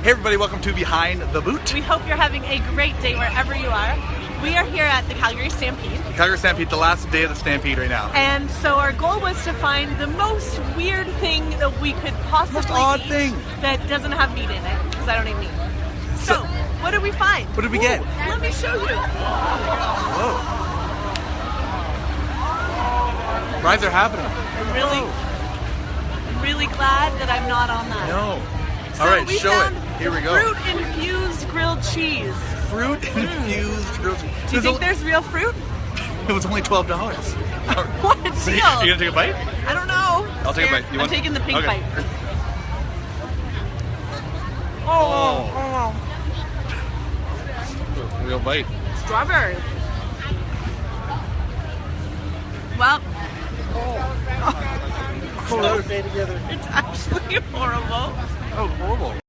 Hey everybody, welcome to Behind the Boot. We hope you're having a great day wherever you are. We are here at the Calgary Stampede. The Calgary Stampede, the last day of the Stampede right now. And so our goal was to find the most weird thing that we could possibly Most odd eat thing. that doesn't have meat in it, because I don't eat meat. So, what did we find? What did we get? Let me show you. Whoa. Rides are happening. I'm really glad that I'm not on that. No. So All right, we show found it. Here we go. Fruit-infused grilled cheese. Fruit-infused grilled cheese. Do you think there's real fruit? It was only $12. What a deal! You gonna take a bite? I don't know. I'll take a bite. I'm taking the pink Okay. bite. Oh. Real bite. Strawberry. Well, Oh, it's actually horrible. that was horrible.